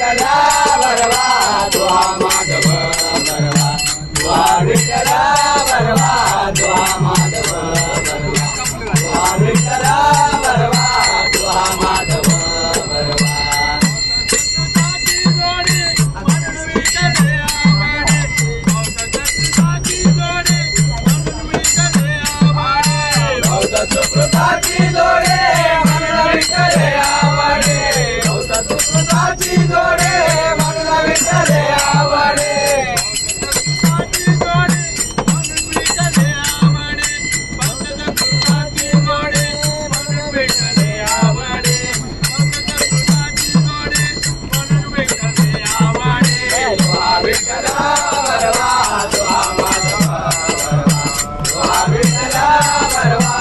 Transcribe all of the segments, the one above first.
विठ्ठला बरवा तुहा माधव बरवा तुहा विठ्ठला बरवा तुहा माधव बरवा तुहा विठ्ठला बरवा तुहा माधव बरवा सुकृताची जोडे म्हणून विठ्ठले आवडे सुकृताची जोडे म्हणून विठ्ठले आवडे सुकृताची जोडे म्हणून विठ्ठले आवडे सुकृताची जोडे म्हणून विठ्ठले आवडे सुकृताची जोडे म्हणून विठ्ठले आवडे तुहा विठ्ठला बरवा तुहा माधव बरवा तुहा विठ्ठला बरवा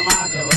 माधव